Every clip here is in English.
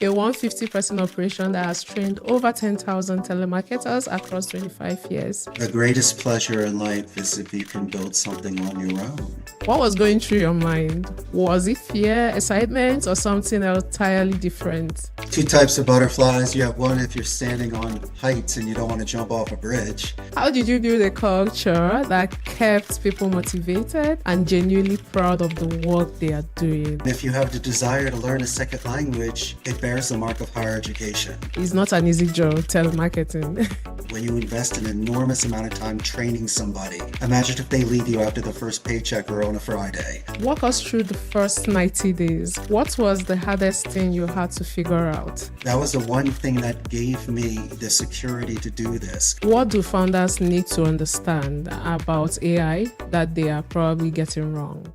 A 150-person operation that has trained over 10,000 telemarketers across 25 years. The greatest pleasure in life is if you can build something on your own. What was going through your mind? Was it fear, excitement, or something entirely different? Two types of butterflies. You have one if you're standing on heights and you don't want to jump off a bridge. How did you build a culture that kept people motivated and genuinely proud of the work they are doing? If you have the desire to learn a second language, it bears the mark of higher education. It's not an easy job, telemarketing. When you invest an enormous amount of time training somebody, imagine if they leave you after the first paycheck or on a Friday. Walk us through the first 90 days. What was the hardest thing you had to figure out? That was the one thing that gave me the security to do this. What do founders need to understand about AI that they are probably getting wrong?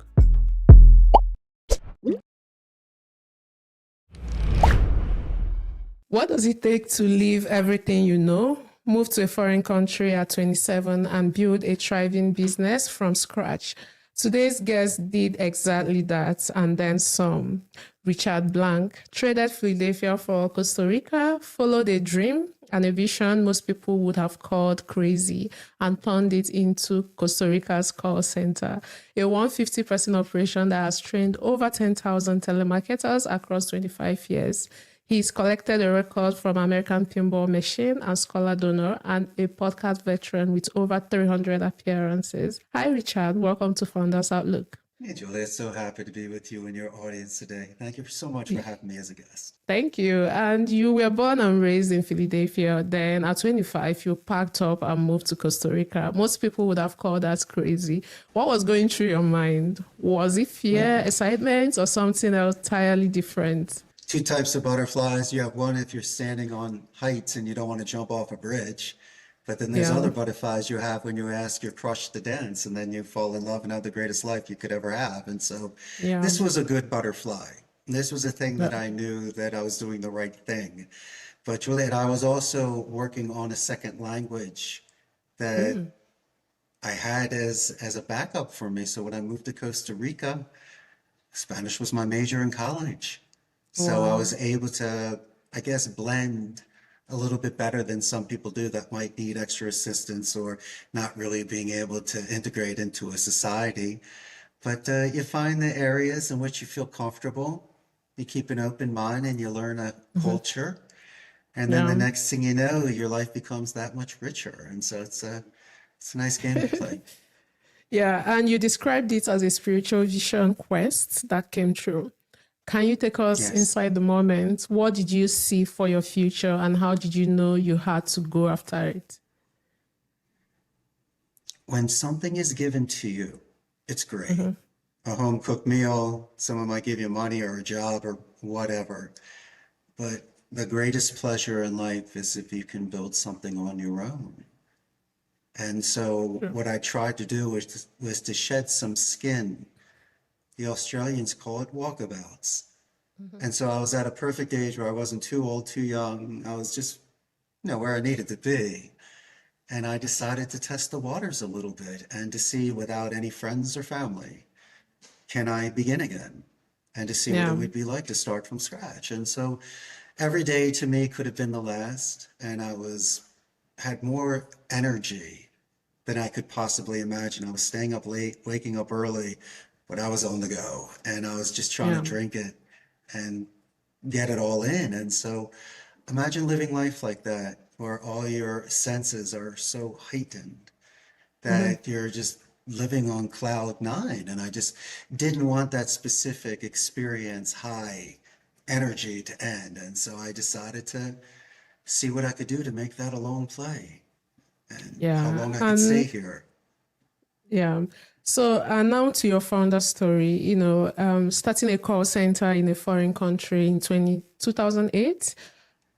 What does it take to leave everything you know, move to a foreign country at 27, and build a thriving business from scratch? Today's guest did exactly that and then some. Richard Blank traded Philadelphia for Costa Rica, followed a dream and a vision most people would have called crazy, and turned it into Costa Rica's call center, a 150-person operation that has trained over 10,000 telemarketers across 25 years. He's collected a record from American Pinball Machine and Scholar Donor, and a podcast veteran with over 300 appearances. Hi, Richard. Welcome to Founders Outlook. Hey, Juliet, so happy to be with you and your audience today. Thank you so much for having me as a guest. Thank you. And you were born and raised in Philadelphia. Then at 25, you packed up and moved to Costa Rica. Most people would have called that crazy. What was going through your mind? Was it fear, excitement, or something entirely different? Two types of butterflies. You have one if you're standing on heights and you don't want to jump off a bridge. But then there's other butterflies you have when you ask your crush to dance and then you fall in love and have the greatest life you could ever have. And so this was a good butterfly. This was a thing that I knew that I was doing the right thing. But Juliet, I was also working on a second language that I had as a backup for me. So when I moved to Costa Rica, Spanish was my major in college. So I was able to, I guess, blend a little bit better than some people do that might need extra assistance or not really being able to integrate into a society. But you find the areas in which you feel comfortable, you keep an open mind and you learn a culture. And then the next thing you know, your life becomes that much richer. And so it's a nice game to play. Yeah, and you described it as a spiritual vision quest that came true. Can you take us inside the moment? What did you see for your future and how did you know you had to go after it? When something is given to you, it's great. A home cooked meal, someone might give you money or a job or whatever. But the greatest pleasure in life is if you can build something on your own. And so what I tried to do was to shed some skin. The Australians call it walkabouts. And so I was at a perfect age where I wasn't too old, too young. I was just, where I needed to be. And I decided to test the waters a little bit and to see without any friends or family, can I begin again? And to see what it would be like to start from scratch. And so every day to me could have been the last. And I had more energy than I could possibly imagine. I was staying up late, waking up early, but I was on the go and I was just trying to drink it and get it all in. And so imagine living life like that, where all your senses are so heightened that you're just living on cloud nine. And I just didn't want that specific experience, high energy to end. And so I decided to see what I could do to make that a long play and how long I could stay here. Yeah. So now to your founder story, starting a call center in a foreign country in 2008.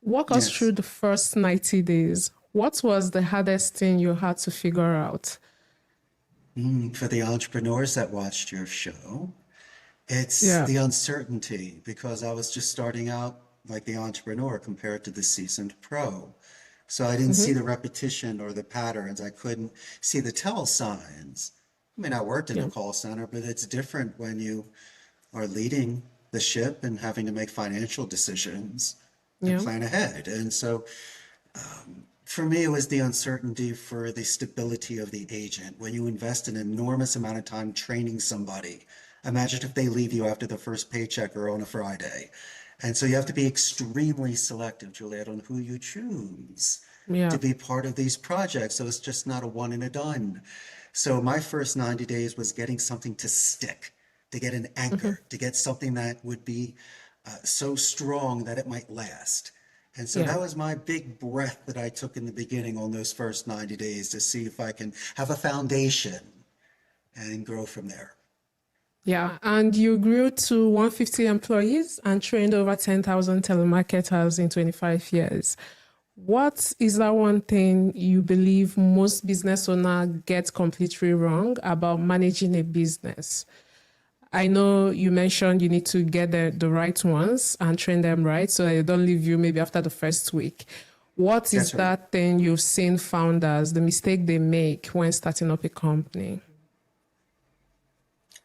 Walk us through the first 90 days. What was the hardest thing you had to figure out? For the entrepreneurs that watched your show, it's the uncertainty because I was just starting out like the entrepreneur compared to the seasoned pro. So I didn't see the repetition or the patterns. I couldn't see the tell signs. I mean, I worked in a call center, but it's different when you are leading the ship and having to make financial decisions and Yeah. plan ahead. And so for me, it was the uncertainty for the stability of the agent. When you invest an enormous amount of time training somebody, imagine if they leave you after the first paycheck or on a Friday. And so you have to be extremely selective, Juliet, on who you choose to Yeah. be part of these projects. So it's just not a one and a done. So my first 90 days was getting something to stick, to get an Mm-hmm. anchor, to get something that would be so strong that it might last. And so Yeah. that was my big breath that I took in the beginning on those first 90 days to see if I can have a foundation and grow from there. Yeah. And you grew to 150 employees and trained over 10,000 telemarketers in 25 years. What is that one thing you believe most business owners get completely wrong about managing a business? I know you mentioned you need to get the right ones and train them right so that they don't leave you maybe after the first week. What is That's right. that thing you've seen founders, the mistake they make when starting up a company?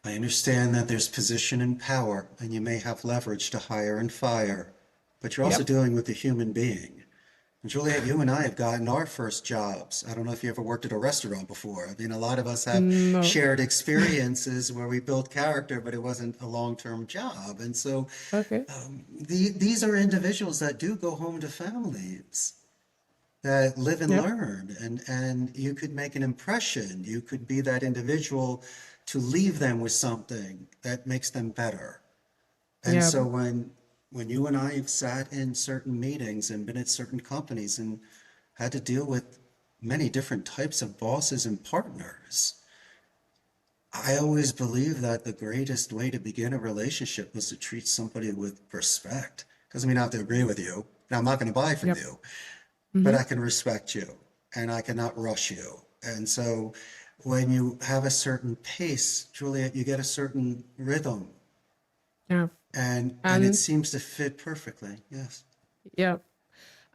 I understand that there's position and power, and you may have leverage to hire and fire, but you're also Yep. dealing with a human being. And Juliet, you and I have gotten our first jobs. I don't know if you ever worked at a restaurant before. I mean, a lot of us have No. shared experiences where we built character, but it wasn't a long-term job. And so Okay. these are individuals that do go home to families that live and Yep. learn, and you could make an impression. You could be that individual to leave them with something that makes them better. And Yep. so when you and I have sat in certain meetings and been at certain companies and had to deal with many different types of bosses and partners, I always believe that the greatest way to begin a relationship was to treat somebody with respect. Doesn't mean I have to agree with you, and I'm not going to buy from Yep. you, but Mm-hmm. I can respect you and I cannot rush you. And so when you have a certain pace, Juliet, you get a certain rhythm Yeah. and it And seems to fit perfectly. Yes. yeah.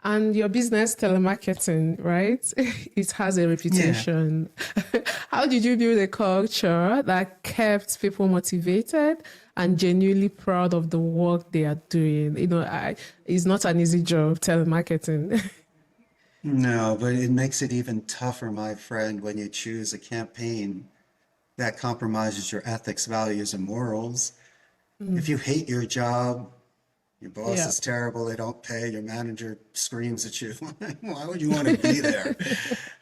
And your business, telemarketing, right? It has a Yeah. reputation. How did you build a culture that kept people motivated and genuinely proud of the work they are doing? It's not an easy job, telemarketing. No, but it makes it even tougher, my friend, when you choose a campaign that compromises your ethics, values, and morals. If you hate your job, your boss Yeah. is terrible, they don't pay, your manager screams at you. Why would you want to be there?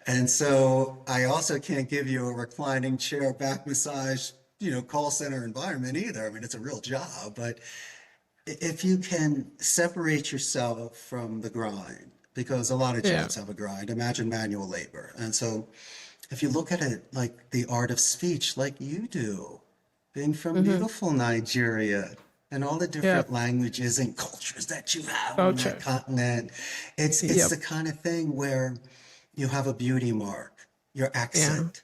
And so I also can't give you a reclining chair, back massage, call center environment either. I mean, it's a real job, but if you can separate yourself from the grind, because a lot of Yeah. jobs have a grind, imagine manual labor. And so if you look at it like the art of speech, like you do, being from Mm-hmm. beautiful Nigeria and all the Yeah. different languages and cultures that you have on that Culture. continent, it's Yep. the kind of thing where you have a beauty mark, your Yeah. accent.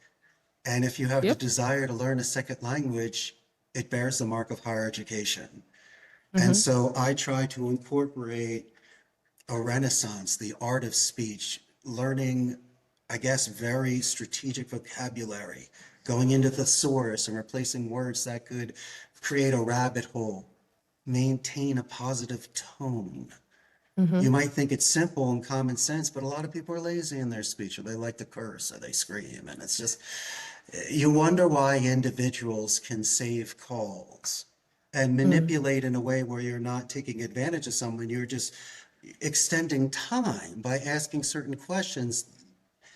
And if you have the Yep. desire to learn a second language, it bears the mark of higher education. And Mm-hmm. so I try to incorporate a renaissance, the art of speech, learning, I guess, very strategic vocabulary, going into the source and replacing words that could create a rabbit hole, maintain a positive tone. Mm-hmm. You might think it's simple and common sense, but a lot of people are lazy in their speech, or they like to curse, or they scream. And it's just, you wonder why individuals can save calls and manipulate in a way where you're not taking advantage of someone. You're just extending time by asking certain questions,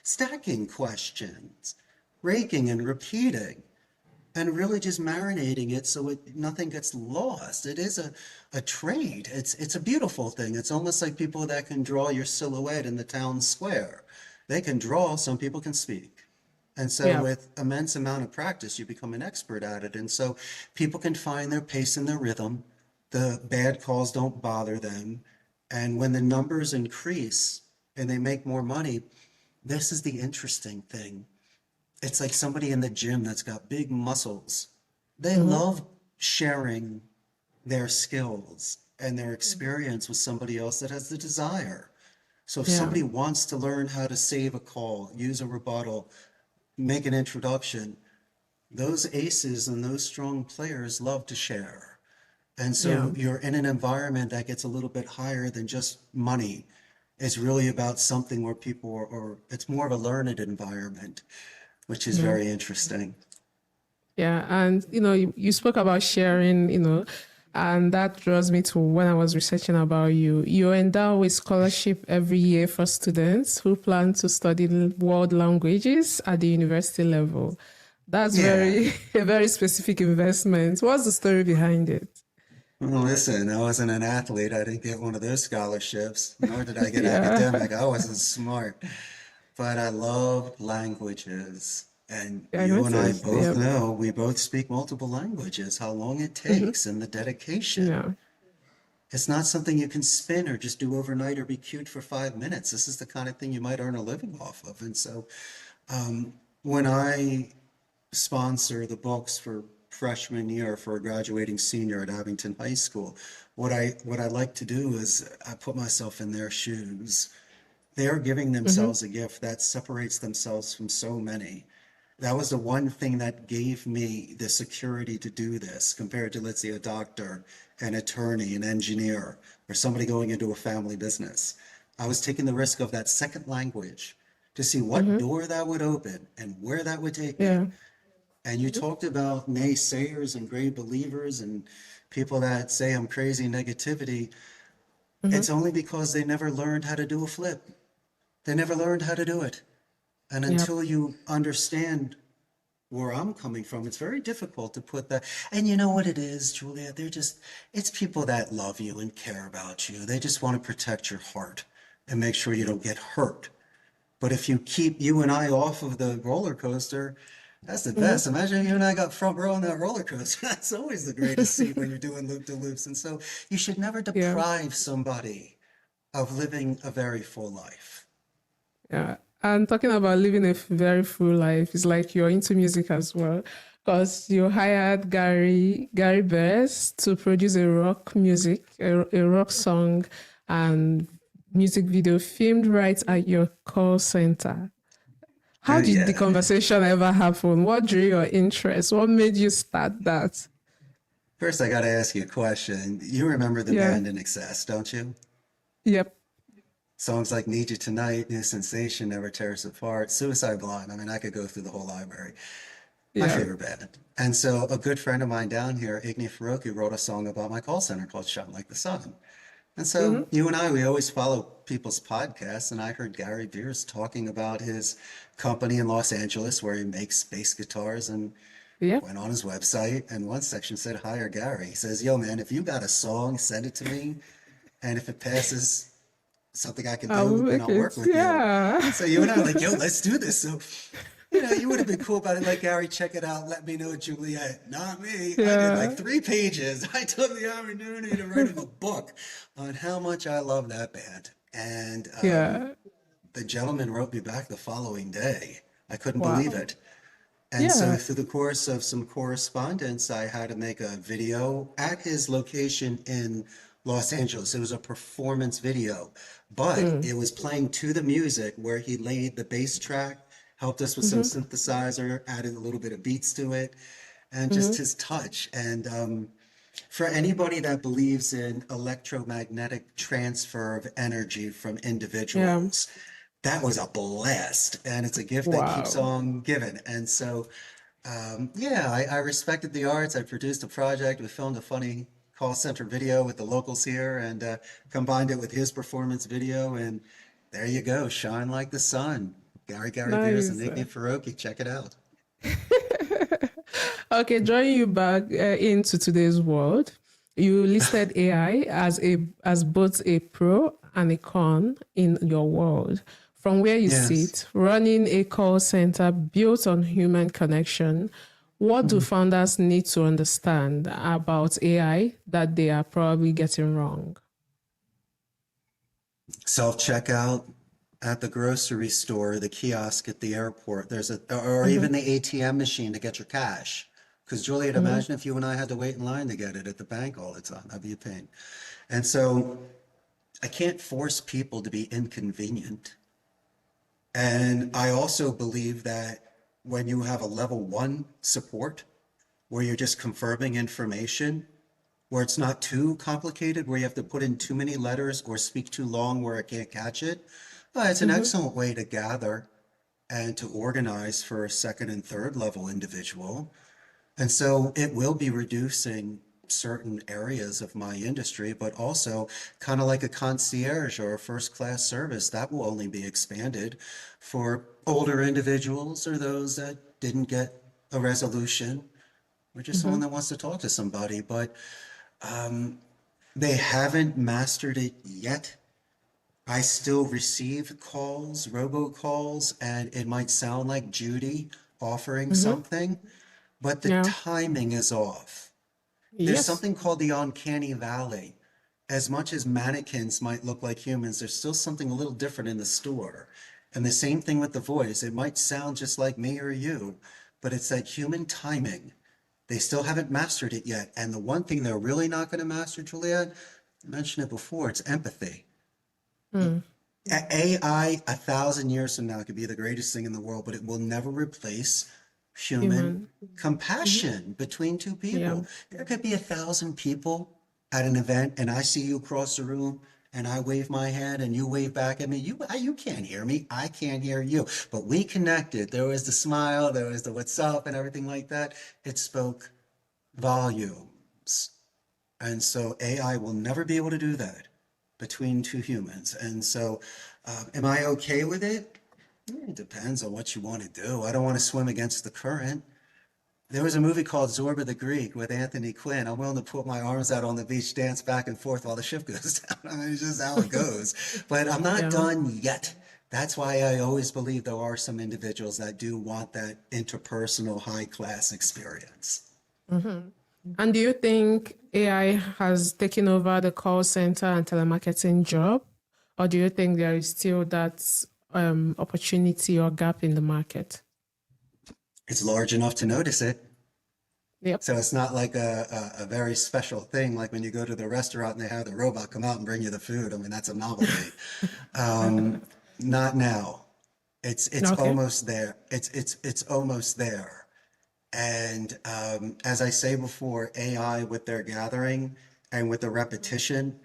stacking questions, raking and repeating, and really just marinating it so nothing gets lost. It is a trade. It's a beautiful thing. It's almost like people that can draw your silhouette in the town square. They can draw, some people can speak. And so Yeah. with immense amount of practice, you become an expert at it. And so people can find their pace and their rhythm. The bad calls don't bother them. And when the numbers increase and they make more money, this is the interesting thing. It's like somebody in the gym that's got big muscles. They Mm-hmm. love sharing their skills and their experience with somebody else that has the desire. So if Yeah. somebody wants to learn how to save a call, use a rebuttal, make an introduction, those aces and those strong players love to share. And Yeah. so you're in an environment that gets a little bit higher than just money. It's really about something where people are, or it's more of a learned environment, which is Yeah. very interesting. Yeah. And, you spoke about sharing, and that draws me to when I was researching about you. You endow with scholarship every year for students who plan to study world languages at the university level. That's Yeah. a very specific investment. What's the story behind it? Well, listen, I wasn't an athlete. I didn't get one of those scholarships, nor did I get Yeah. academic. I wasn't smart, but I love languages. And Yeah, I you and I noticed. both Yeah. know we both speak multiple languages, how long it takes and the dedication. Yeah. It's not something you can spin or just do overnight or be cute for 5 minutes. This is the kind of thing you might earn a living off of. And so when I sponsor the books for freshman year for a graduating senior at Abington High School, what I like to do is I put myself in their shoes. They're giving Mm-hmm. themselves a gift that separates themselves from so many. That was the one thing that gave me the security to do this compared to, let's say, a doctor, an attorney, an engineer, or somebody going into a family business. I was taking the risk of that second language to see what Mm-hmm. door that would open and where that would take me. Yeah. And you talked about naysayers and great believers and people that say I'm crazy, negativity. Mm-hmm. It's only because they never learned how to do a flip. They never learned how to do it. And Yep. until you understand where I'm coming from, it's very difficult to put that. And you know what it is, Julia? It's people that love you and care about you. They just want to protect your heart and make sure you don't get hurt. But if you keep you and I off of the roller coaster, that's the Mm-hmm. best. Imagine you and I got front row on that roller coaster. That's always the greatest seat when you're doing loop de loops. And so you should never Yeah. deprive somebody of living a very full life. Yeah. And talking about living a very full life is like you're into music as well. Because you hired Gary Bears to produce a rock music, a rock song and music video filmed right at your call center. Oh, How did the yeah. conversation ever happen? What drew your interest? What made you start that? First, I got to ask you a question. You remember the Yeah. band In Excess, don't you? Yep. Songs like Need You Tonight, New Sensation, Never Tear Us Apart, Suicide Blonde. I mean, I could go through the whole library. My Yeah. favorite band. And so a good friend of mine down here, Igni Faroki, wrote a song about my call center called Shine Like the Sun. And so Mm-hmm. you and I, we always follow people's podcasts, and I heard Gary Beers talking about his company in Los Angeles where he makes bass guitars and Yep. went on his website, and one section said, hire Gary. He says, yo, man, if you got a song, send it to me. And if it passes something I can I will do, then make I'll work it. with you. Yeah. So you and I are like, yo, let's do this. So, you would have been cool about it. Like, Gary, check it out. Let me know, Juliet. Not me. I did like Yeah. 3 pages. I took the opportunity to write a book on how much I love that band. And Yeah. the gentleman wrote me back the following day. I couldn't believe Wow. it. And so Yeah. through the course of some correspondence, I had to make a video at his location in Los Angeles. It was a performance video, but Mm. it was playing to the music where he laid the bass track, helped us with some Mm-hmm. synthesizer, added a little bit of beats to it, and just Mm-hmm. his touch. And for anybody that believes in electromagnetic transfer of energy from Yeah. individuals, that was a blast. And it's a gift that keeps Wow. on giving. And so yeah, I respected the arts. I produced a project. We filmed a funny call center video with the locals here and combined it with his performance video. And there you go, Shine Like the Sun. Gary Beers and Nice. Iggy Faroki. Check it out. Okay, drawing you back into today's world, you listed AI as both a pro and a con in your world. From where you Yes. sit, running a call center built on human connection, what do founders need to understand about AI that they are probably getting wrong? Self-checkout at the grocery store, the kiosk at the airport. Or even the ATM machine to get your cash. Because Juliet, imagine if you and I had to wait in line to get it at the bank all the time. That'd be a pain. And so I can't force people to be inconvenient. And I also believe that when you have a level 1 support where you're just confirming information, where it's not too complicated, where you have to put in too many letters or speak too long where it can't catch it. But it's an excellent way to gather and to organize for a second and third level individual. And so it will be reducing certain areas of my industry, but also kind of like a concierge or a first class service that will only be expanded for older individuals or those that didn't get a resolution or just someone that wants to talk to somebody, but they haven't mastered it yet. I still receive calls, robocalls, and it might sound like Judy offering something, but the Yeah. timing is off. There's Yes. something called the uncanny valley. As much as mannequins might look like humans, there's still something a little different in the store. And the same thing with the voice. It might sound just like me or you, but it's that human timing. They still haven't mastered it yet. And the one thing they're really not going to master, Juliet, I mentioned it before, it's empathy. AI 1,000 years from now could be the greatest thing in the world, but it will never replace human Human. compassion between two Yeah. people. There could be 1,000 people at an event, and I see you across the room, and I wave my hand, and you wave back at me. You can't hear me. I can't hear you. But we connected. There was the smile, there was the what's up, and everything like that. It spoke volumes. And so AI will never be able to do that between two humans. And so, am I okay with it? It depends on what you want to do. I don't want to swim against the current. There was a movie called Zorba the Greek with Anthony Quinn. I'm willing to put my arms out on the beach, dance back and forth while the ship goes down. I mean, it's just how it goes. But I'm not Yeah. done yet. That's why I always believe there are some individuals that do want that interpersonal high class experience. And do you think AI has taken over the call center and telemarketing job? Or do you think there is still that opportunity or gap in the market? It's large enough to notice it. Yep. So it's not like a very special thing, like when you go to the restaurant and they have the robot come out and bring you the food. I mean, that's a novelty. Not now. It's Okay. almost there. It's almost there. And as I say before, AI with their gathering and with the repetition,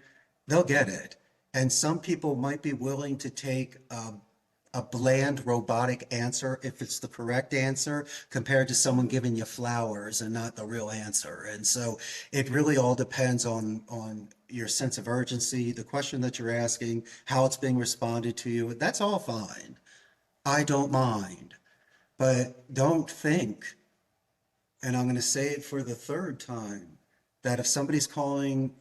they'll get it. And some people might be willing to take a bland robotic answer if it's the correct answer compared to someone giving you flowers and not the real answer. And so it really all depends on your sense of urgency, the question that you're asking, how it's being responded to you. That's all fine. I don't mind. But don't think, and I'm going to say it for the third time, that if somebody's calling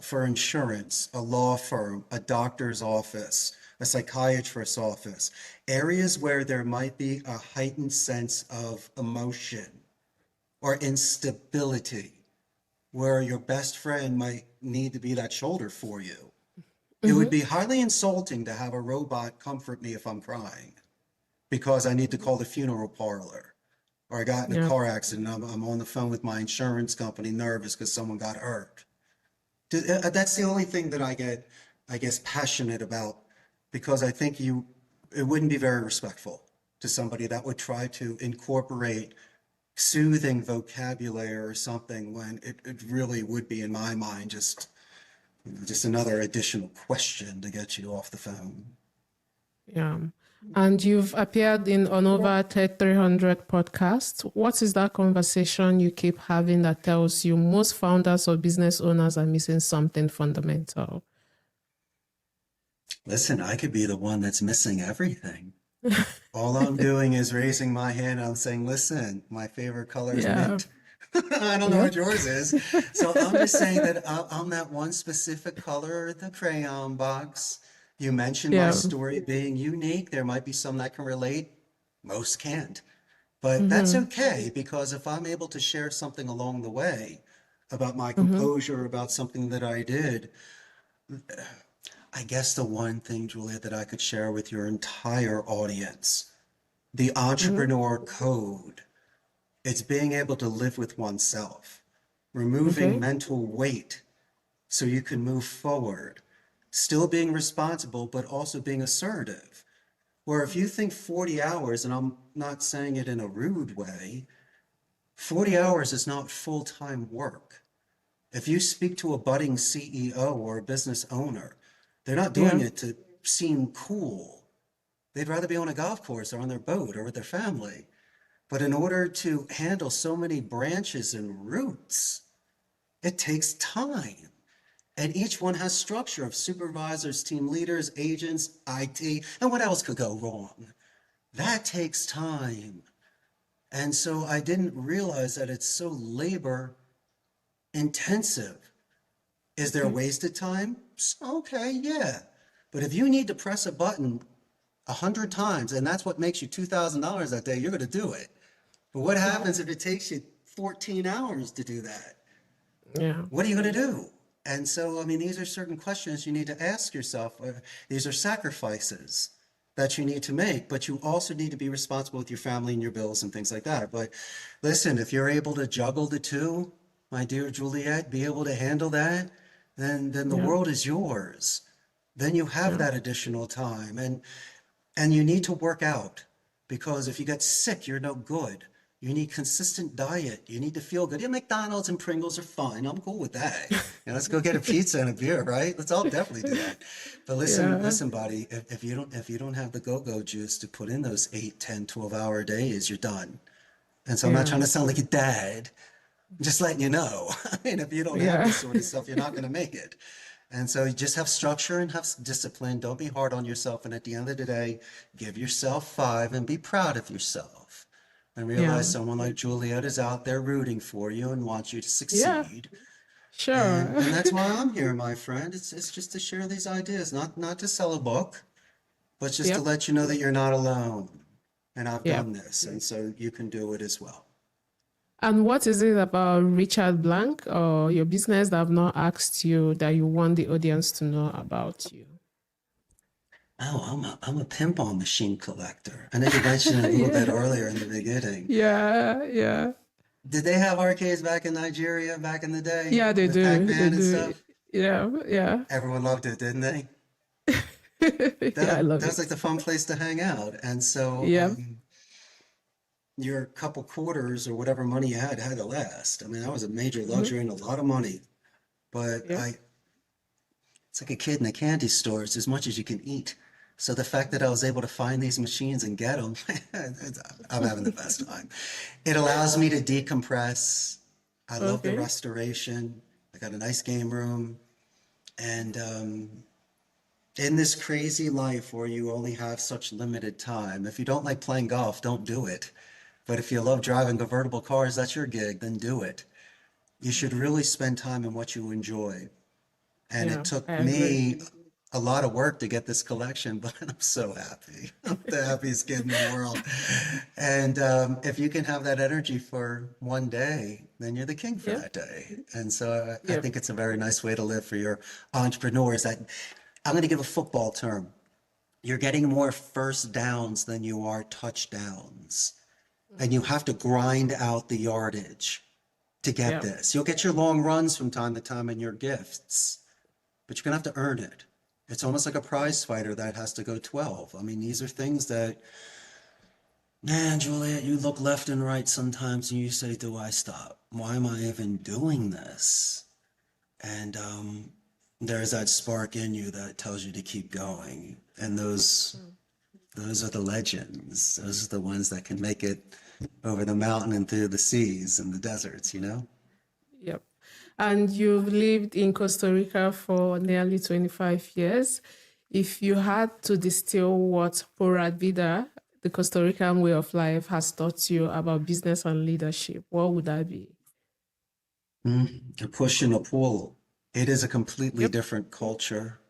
for insurance, a law firm, a doctor's office, a psychiatrist's office, areas where there might be a heightened sense of emotion or instability, where your best friend might need to be that shoulder for you. It would be highly insulting to have a robot comfort me if I'm crying because I need to call the funeral parlor or I got in a Yeah. car accident. I'm on the phone with my insurance company nervous because someone got hurt. That's the only thing that I get, I guess, passionate about because I think it wouldn't be very respectful to somebody that would try to incorporate soothing vocabulary or something when it really would be, in my mind, just another additional question to get you off the phone. Yeah. And you've appeared in on over 300 podcasts. What is that conversation you keep having that tells you most founders or business owners are missing something fundamental? Listen, I could be the one that's missing everything. All I'm doing is raising my hand. I'm saying, listen, my favorite color is Yeah. mint. I don't know Yep. what yours is. So I'm just saying that I'm that one specific color, the crayon box. You mentioned my Yeah. story being unique. There might be some that can relate. Most can't. But that's okay because if I'm able to share something along the way about my composure, about something that I did, I guess the one thing, Julia, that I could share with your entire audience, the entrepreneur code, it's being able to live with oneself, removing Okay. mental weight so you can move forward, still being responsible, but also being assertive. Where if you think 40 hours, and I'm not saying it in a rude way, 40 hours is not full-time work. If you speak to a budding CEO or a business owner, they're not doing Yeah. it to seem cool. They'd rather be on a golf course or on their boat or with their family. But in order to handle so many branches and roots, it takes time. And each one has structure of supervisors, team leaders, agents, IT, and what else could go wrong? That takes time. And so I didn't realize that it's so labor intensive. Is there Okay. wasted time? Okay, yeah. But if you need to press a button 100 times and that's what makes you $2,000 that day, you're going to do it. But what happens if it takes you 14 hours to do that? Yeah. What are you going to do? And so, I mean, these are certain questions you need to ask yourself. These are sacrifices that you need to make, but you also need to be responsible with your family and your bills and things like that. But listen, if you're able to juggle the two, my dear Juliet, be able to handle that, then the Yeah. world is yours. Then you have Yeah. that additional time. And you need to work out because if you get sick, you're no good. You need consistent diet. You need to feel good. Yeah, McDonald's and Pringles are fine. I'm cool with that. Yeah, let's go get a pizza and a beer, right? Let's all definitely do that. But Yeah. listen, buddy, if you don't have the go-go juice to put in those 8, 10, 12-hour days, you're done. And so I'm not Yeah. trying to sound like a dad. I'm just letting you know. I mean, if you don't have Yeah. this sort of stuff, you're not going to make it. And so you just have structure and have discipline. Don't be hard on yourself. And at the end of the day, give yourself 5 and be proud of yourself. And realize Yeah. someone like Juliet is out there rooting for you and wants you to Yeah. succeed. Sure. And that's why I'm here, my friend. It's just to share these ideas, not to sell a book, but just to Yep. let you know that you're not alone. And I've Yep. done this, and so you can do it as well. And what is it about Richard Blank or your business that I've not asked you that you want the audience to know about you? Oh, I'm a pinball machine collector. I know you mentioned it a little bit Yeah. earlier in the beginning. Yeah. Yeah. Did they have arcades back in Nigeria back in the day Yeah, they with do. They Pac-Man and do. stuff? Yeah. Yeah. Everyone loved it, didn't they? Yeah, I That love was like it. the fun place to hang out. And so Yeah. your couple quarters or whatever money you had to last. I mean, that was a major Mhm. luxury and a lot of money. But Yeah. it's like a kid in a candy store. It's as much as you can eat. So the fact that I was able to find these machines and get them, I'm having the best time. It allows me to decompress. I love the Okay. restoration. I got a nice game room. And in this crazy life where you only have such limited time, if you don't like playing golf, don't do it. But if you love driving convertible cars, that's your gig, then do it. You should really spend time in what you enjoy. And it Yeah, took I agree. me a lot of work to get this collection, but I'm so happy. I'm the happiest kid in the world. And if you can have that energy for one day, then you're the king for Yep. that day. And so I Yep. think it's a very nice way to live for your entrepreneurs. That I'm going to give a football term. You're getting more first downs than you are touchdowns. And you have to grind out the yardage to get Yep. this. You'll get your long runs from time to time and your gifts, but you're going to have to earn it. It's almost like a prize fighter that has to go 12. I mean, these are things that, man, Juliet, you look left and right sometimes and you say, do I stop? Why am I even doing this? And there's that spark in you that tells you to keep going. And those are the legends. Those are the ones that can make it over the mountain and through the seas and the deserts, you know? Yep. And you've lived in Costa Rica for nearly 25 years. If you had to distill what Pura Vida, the Costa Rican way of life, has taught you about business and leadership, what would that be? A push and a pull. It is a completely Yep. different culture.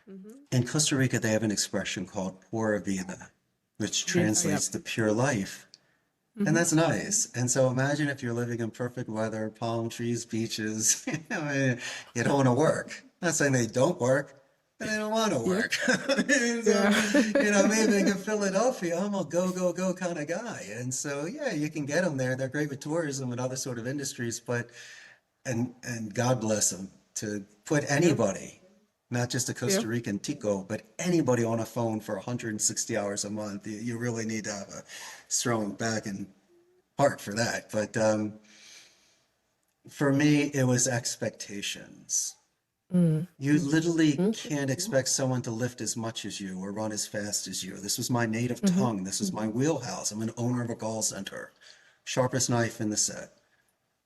Mm-hmm. In Costa Rica, they have an expression called Pura Vida, which Yep. translates to pure life. And Mm-hmm. that's nice. And so imagine if you're living in perfect weather, palm trees, beaches, you don't want to work. Not saying they don't work, but they don't want to Yep. work. So, Yeah. maybe in Philadelphia, I'm a go, go, go kind of guy. And so, yeah, you can get them there. They're great with tourism and other sort of industries, but, and God bless them to put Yep. anybody, not just a Costa Yep. Rican tico, but anybody on a phone for 160 hours a month. You really need to have a strong back and heart for that. But For me, it was expectations. You literally Okay. can't expect someone to lift as much as you or run as fast as you. This was my native tongue. This is my wheelhouse. I'm an owner of a call center, sharpest knife in the set.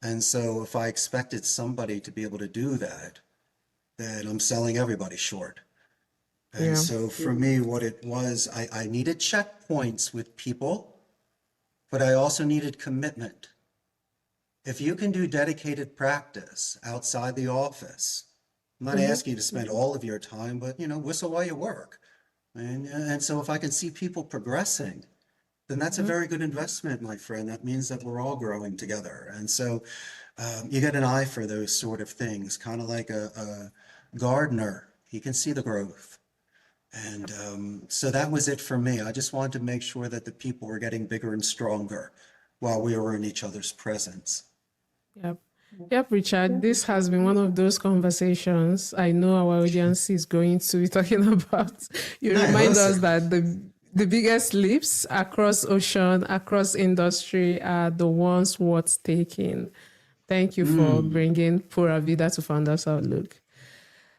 And so if I expected somebody to be able to do that, then I'm selling everybody short. And Yeah. so for me, what it was, I needed checkpoints with people, but I also needed commitment. If you can do dedicated practice outside the office, I'm not asking you to spend all of your time, but whistle while you work. And so if I can see people progressing, then that's a very good investment, my friend. That means that we're all growing together. And so you get an eye for those sort of things, kind of like a gardener. He can see the growth. And so that was it for me. I just wanted to make sure that the people were getting bigger and stronger while we were in each other's presence. Yep. Yep, Richard, this has been one of those conversations I know our audience is going to be talking about. You Hey, remind us listen. that the biggest leaps across ocean, across industry are the ones worth taking. Thank you for bringing Pura Vida to Founders Outlook.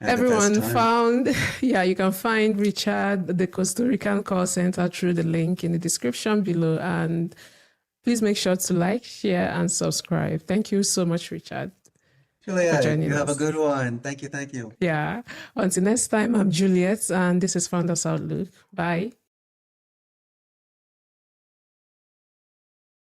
Had the best Everyone time. found, yeah, you can find Richard, the Costa Rican Call Center, through the link in the description below. And please make sure to like, share, and subscribe. Thank you so much, Richard, for Juliet, you joining have a us. good one. Thank you. Thank you. Yeah. Until next time, I'm Juliet, and this is Founders Outlook. Bye.